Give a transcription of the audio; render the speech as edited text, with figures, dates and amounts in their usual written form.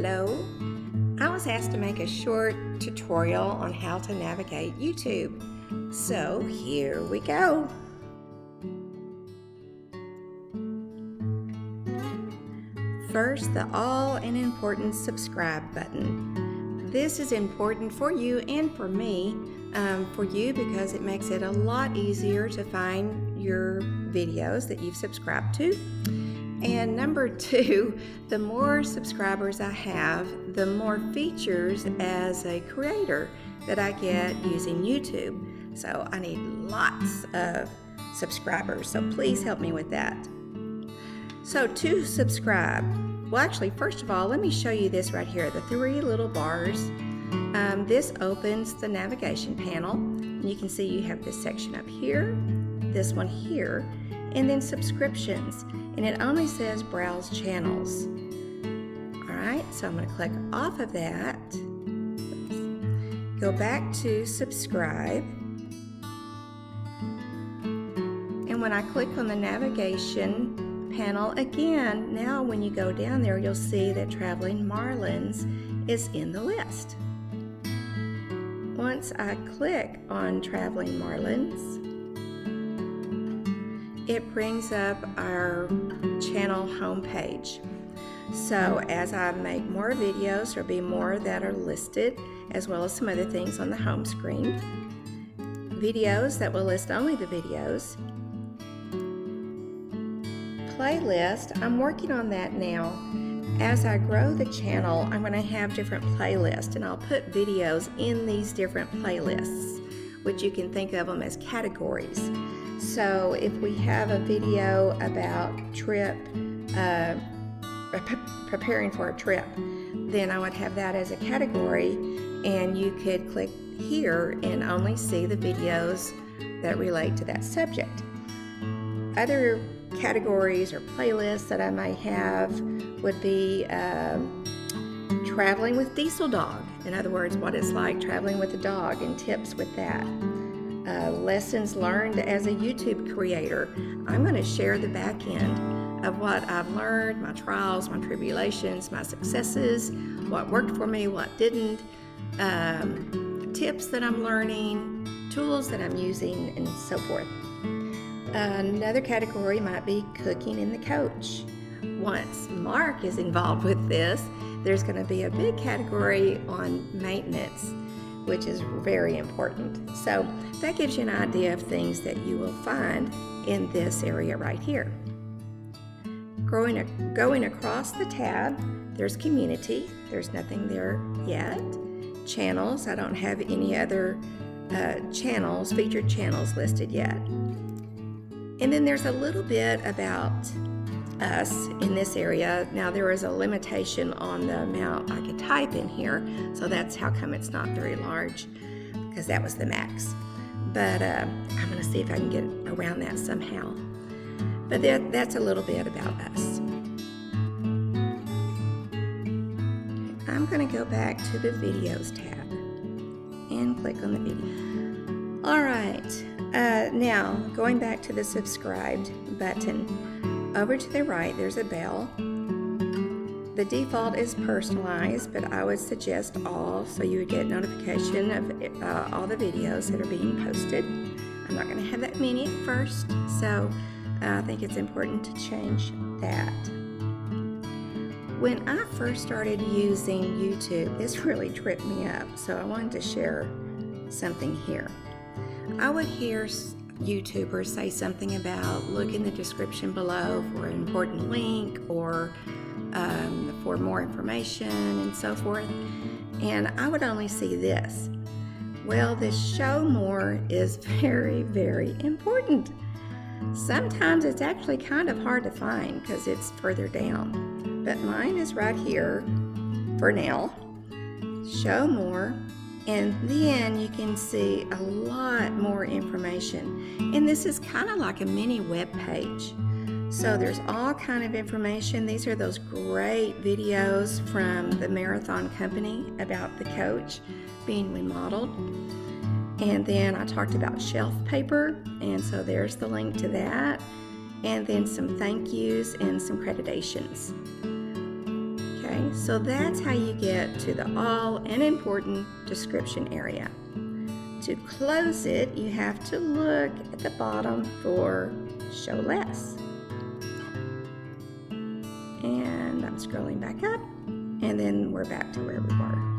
Hello! I was asked to make a short tutorial on how to navigate YouTube. So here we go. First, the all and important subscribe button. This is important for you and for me. For you because it makes it a lot easier to find your videos that you've subscribed to. And number two, the more subscribers I have, the more features as a creator that I get using YouTube. So I need lots of subscribers, so please help me with that. So to subscribe, well actually first of all, let me show you this right here, the three little bars. This opens the navigation panel. You can see you have this section up here, this one here, and then subscriptions. And it only says browse channels. Alright, so I'm going to click off of that. Go back to subscribe. And when I click on the navigation panel again, now when you go down there, you'll see that Traveling Marlins is in the list. Once I click on Traveling Marlins, it brings up our channel homepage. So as I make more videos, there'll be more that are listed, as well as some other things on the home screen. Videos that will list only the videos. Playlist, I'm working on that now. As I grow the channel, I'm going to have different playlists, and I'll put videos in these different playlists, which you can think of them as categories. So if we have a video about preparing for a trip, then I would have that as a category, and you could click here and only see the videos that relate to that subject. Other categories or playlists that I might have would be traveling with Diesel Dog. In other words, what it's like traveling with a dog and tips with that. Lessons learned as a YouTube creator. I'm going to share the back end of what I've learned, my trials, my tribulations, my successes, what worked for me, what didn't, tips that I'm learning, tools that I'm using, and so forth. Another category might be cooking in the coach. Once Mark is involved with this, there's going to be a big category on maintenance, which is very important. So that gives you an idea of things that you will find in this area right here. Going across the tab, there's community. There's nothing there yet. Channels, I don't have any other channels, featured channels listed yet. And then there's a little bit about us in this area. Now there is a limitation on the amount I could type in here, so that's how come it's not very large, because that was the max. But I'm going to see if I can get around that somehow. But that's a little bit about us. I'm going to go back to the videos tab and click on the video. All right, now going back to the subscribed button. Over to the right, there's a bell. The default is personalized, but I would suggest all, so you would get notification of all the videos that are being posted. I'm not going to have that many at first, so I think it's important to change that. When I first started using YouTube, this really tripped me up, so I wanted to share something here. I would hear YouTubers say something about look in the description below for an important link or for more information and so forth, and I would only see this. Well, this show more is very, very important. Sometimes it's actually kind of hard to find because it's further down, but mine is right here for now. Show more. And then you can see a lot more information. And this is kind of like a mini web page. So there's all kind of information. These are those great videos from the Marathon Company about the coach being remodeled. And then I talked about shelf paper, and so there's the link to that. And then some thank yous and some creditations. Okay, so that's how you get to the all and important description area. To close it, you have to look at the bottom for show less. And I'm scrolling back up, and then we're back to where we were.